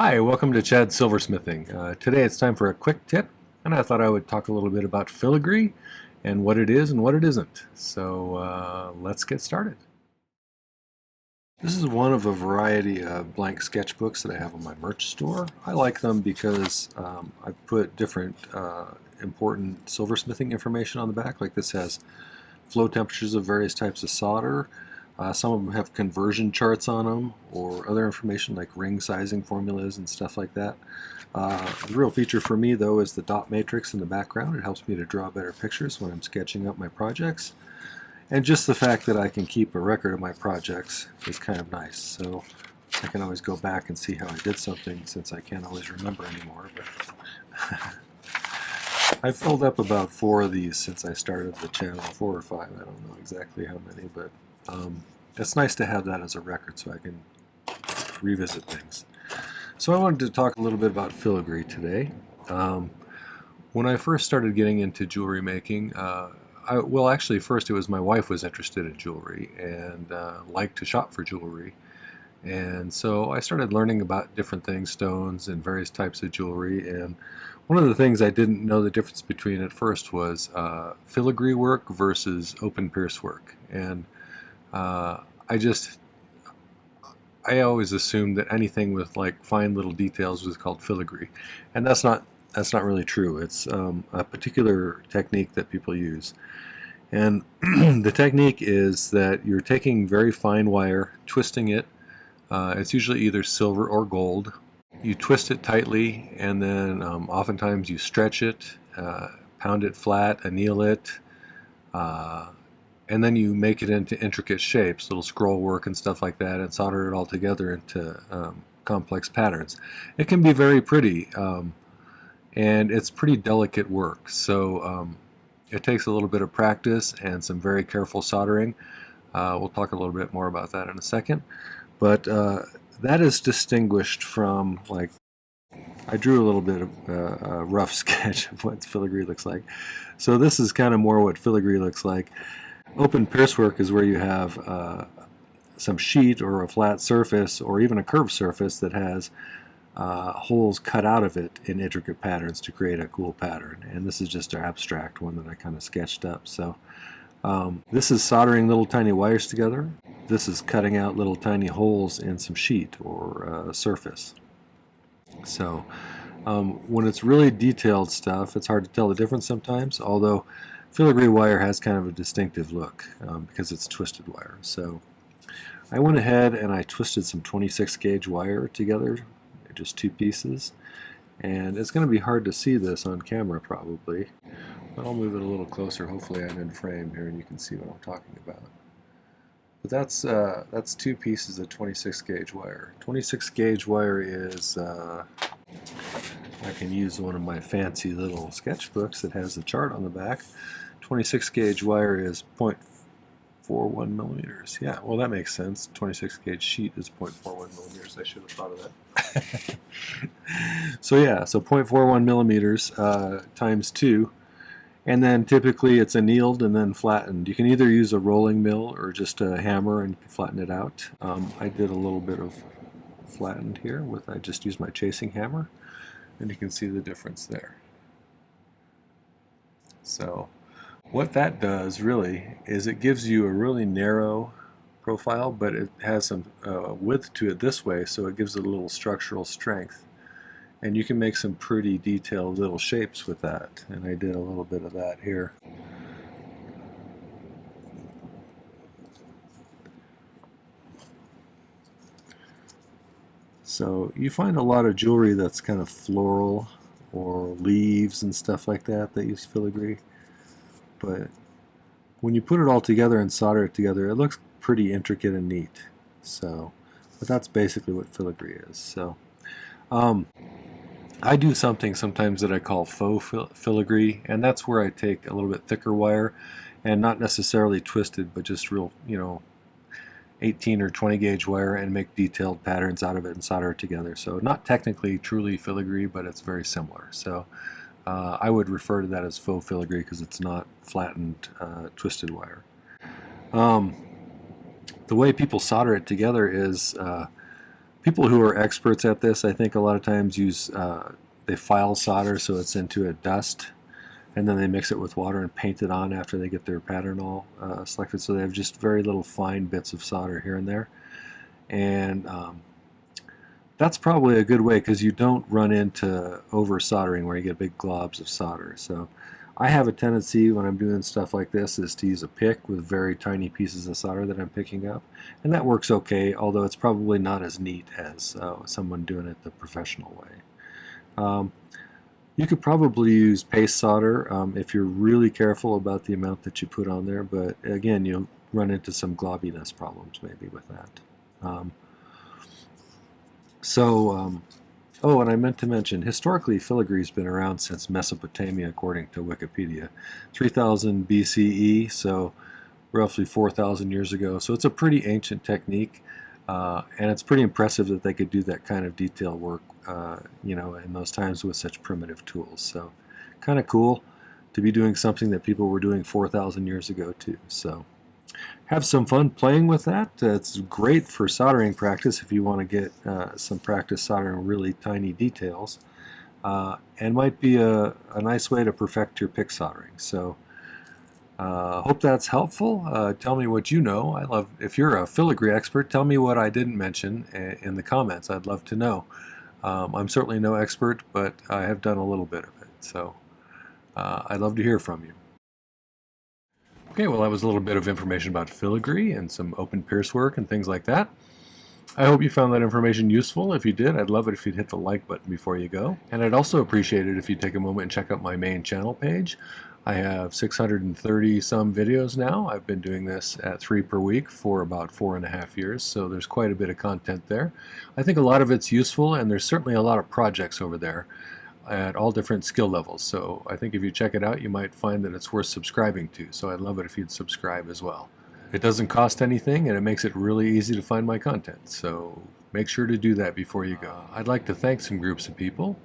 Hi, welcome to Chad's Silversmithing. Today it's time for a quick tip, and I thought I would talk a little bit about filigree and what it is and what it isn't. So let's get started. This is one of a variety of blank sketchbooks that I have on my merch store. I like them because I've put different important silversmithing information on the back. Like this has flow temperatures of various types of solder. Some of them have conversion charts on them or other information like ring sizing formulas and stuff like that. The real feature for me though is the dot matrix in the background. It helps me to draw better pictures when I'm sketching up my projects. And just the fact that I can keep a record of my projects is kind of nice. So I can always go back and see how I did something since I can't always remember anymore. But I've filled up about 4 of these since I started the channel, 4 or 5, I don't know exactly how many, but it's nice to have that as a record so I can revisit things. So I wanted to talk a little bit about filigree today. When I first started getting into jewelry making, well, actually, first it was my wife was interested in jewelry and liked to shop for jewelry. And so I started learning about different things, stones and various types of jewelry. And one of the things I didn't know the difference between at first was filigree work versus open pierce work. And I always assumed that anything with like fine little details was called filigree, and that's not really true. It's a particular technique that people use, and the technique is that you're taking very fine wire, twisting it. It's usually either silver or gold. You twist it tightly, and then oftentimes you stretch it, pound it flat, anneal it. And then you make it into intricate shapes, little scroll work and stuff like that, and solder it all together into complex patterns. It can be very pretty, and it's pretty delicate work. So it takes a little bit of practice and some very careful soldering. We'll talk a little bit more about that in a second. But that is distinguished from, like, I drew a little bit of a rough sketch of what filigree looks like. So this is kind of more what filigree looks like. Open pierce work is where you have some sheet or a flat surface or even a curved surface that has holes cut out of it in intricate patterns to create a cool pattern. And this is just an abstract one that I kind of sketched up. So this is soldering little tiny wires together. This is cutting out little tiny holes in some sheet or surface. So when it's really detailed stuff, it's hard to tell the difference sometimes, although filigree wire has kind of a distinctive look because it's twisted wire. So I went ahead and I twisted some 26 gauge wire together, just 2 pieces, and it's going to be hard to see this on camera probably, but I'll move it a little closer. Hopefully I'm in frame here and you can see what I'm talking about. But that's 2 pieces of 26 gauge wire. 26 gauge wire is I can use one of my fancy little sketchbooks that has a chart on the back. 26 gauge wire is 0.41 millimeters. Yeah, well that makes sense. 26 gauge sheet is 0.41 millimeters. I should have thought of that. So yeah, so 0.41 millimeters times 2. And then typically it's annealed and then flattened. You can either use a rolling mill or just a hammer and flatten it out. I did a little bit of flattened here I just used my chasing hammer, and you can see the difference there. So what that does really is it gives you a really narrow profile, but it has some width to it this way, so it gives it a little structural strength. And you can make some pretty detailed little shapes with that, and I did a little bit of that here. So you find a lot of jewelry that's kind of floral or leaves and stuff like that use filigree, but when you put it all together and solder it together, it looks pretty intricate and neat. So, but that's basically what filigree is. So I do something sometimes that I call faux filigree, and that's where I take a little bit thicker wire and not necessarily twisted, but just real, 18 or 20 gauge wire and make detailed patterns out of it and solder it together. So not technically truly filigree, but it's very similar. So I would refer to that as faux filigree because it's not flattened twisted wire. The way people solder it together is People who are experts at this, I think a lot of times use, they file solder so it's into a dust, and then they mix it with water and paint it on after they get their pattern all selected. So they have just very little fine bits of solder here and there. And that's probably a good way because you don't run into over soldering where you get big globs of solder. So I have a tendency when I'm doing stuff like this is to use a pick with very tiny pieces of solder that I'm picking up, and that works okay, although it's probably not as neat as someone doing it the professional way. You could probably use paste solder if you're really careful about the amount that you put on there, but again, you'll run into some globbiness problems maybe with that. Oh, and I meant to mention, historically, filigree has been around since Mesopotamia, according to Wikipedia. 3000 BCE, so roughly 4,000 years ago. So it's a pretty ancient technique, and it's pretty impressive that they could do that kind of detail work, you know, in those times with such primitive tools. So kind of cool to be doing something that people were doing 4,000 years ago too. So have some fun playing with that. It's great for soldering practice if you want to get some practice soldering really tiny details, and might be a nice way to perfect your pick soldering. So hope that's helpful. Tell me what you know. I love, if you're a filigree expert, tell me what I didn't mention in the comments. I'd love to know. I'm certainly no expert, but I have done a little bit of it. So I'd love to hear from you. Okay, well, that was a little bit of information about filigree and some open pierce work and things like that. I hope you found that information useful. If you did, I'd love it if you'd hit the like button before you go. And I'd also appreciate it if you'd take a moment and check out my main channel page. I have 630 some videos now. I've been doing this at 3 per week for about 4.5 years, so there's quite a bit of content there. I think a lot of it's useful, and there's certainly a lot of projects over there at all different skill levels. So I think if you check it out, you might find that it's worth subscribing to. So I'd love it if you'd subscribe as well. It doesn't cost anything, and it makes it really easy to find my content. So make sure to do that before you go. I'd like to thank some groups of people.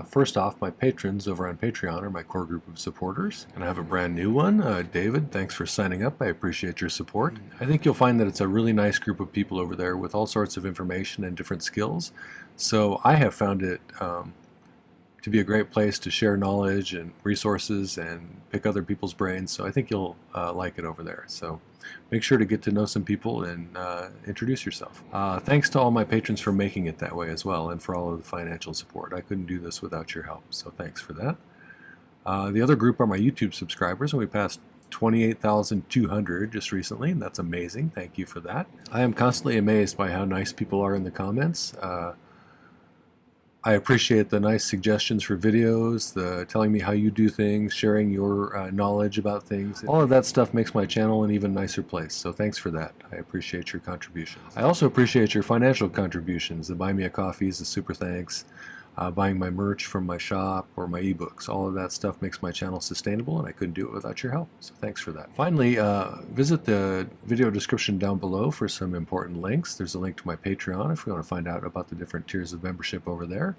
First off, my patrons over on Patreon are my core group of supporters. And I have a brand new one. David, thanks for signing up. I appreciate your support. I think you'll find that it's a really nice group of people over there with all sorts of information and different skills. So I have found it to be a great place to share knowledge and resources and pick other people's brains. So I think you'll like it over there. So make sure to get to know some people and introduce yourself. Thanks to all my patrons for making it that way as well, and for all of the financial support. I couldn't do this without your help, so thanks for that. The other group are my YouTube subscribers, and we passed 28,200 just recently, and that's amazing. Thank you for that. I am constantly amazed by how nice people are in the comments. I appreciate the nice suggestions for videos, the telling me how you do things, sharing your knowledge about things. All of that stuff makes my channel an even nicer place, so thanks for that. I appreciate your contributions. I also appreciate your financial contributions, the Buy Me a Coffees, the super thanks, buying my merch from my shop or my ebooks. All of that stuff makes my channel sustainable, and I couldn't do it without your help, so thanks for that. Finally, visit the video description down below for some important links. There's a link to my Patreon if you want to find out about the different tiers of membership over there.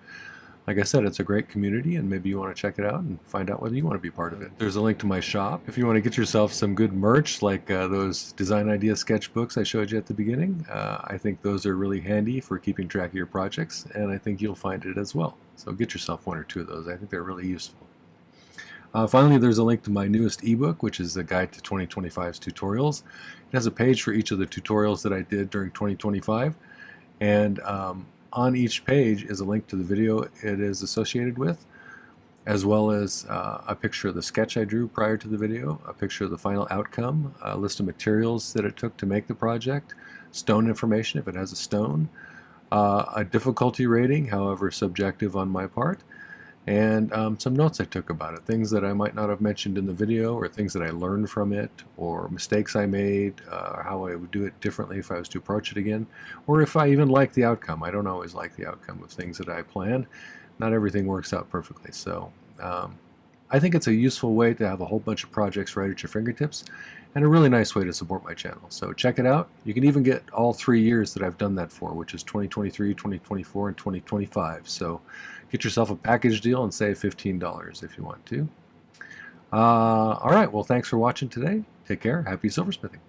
Like I said, it's a great community, and maybe you want to check it out and find out whether you want to be part of it. There's a link to my shop if you want to get yourself some good merch, like those design idea sketchbooks I showed you at the beginning. I think those are really handy for keeping track of your projects, and I think you'll find it as well. So get yourself one or two of those. I think they're really useful. Finally, there's a link to my newest ebook, which is the Guide to 2025's Tutorials. It has a page for each of the tutorials that I did during 2025, and on each page is a link to the video it is associated with, as well as a picture of the sketch I drew prior to the video, a picture of the final outcome, a list of materials that it took to make the project, stone information if it has a stone, a difficulty rating, however subjective on my part, and some notes I took about it, things that I might not have mentioned in the video, or things that I learned from it, or mistakes I made, or how I would do it differently if I was to approach it again, or if I even like the outcome. I don't always like the outcome of things that I plan. Not everything works out perfectly, so I think it's a useful way to have a whole bunch of projects right at your fingertips, and a really nice way to support my channel. So check it out. You can even get all 3 years that I've done that for, which is 2023, 2024, and 2025. So get yourself a package deal and save $15 if you want to. All right, well, thanks for watching today. Take care. Happy silversmithing.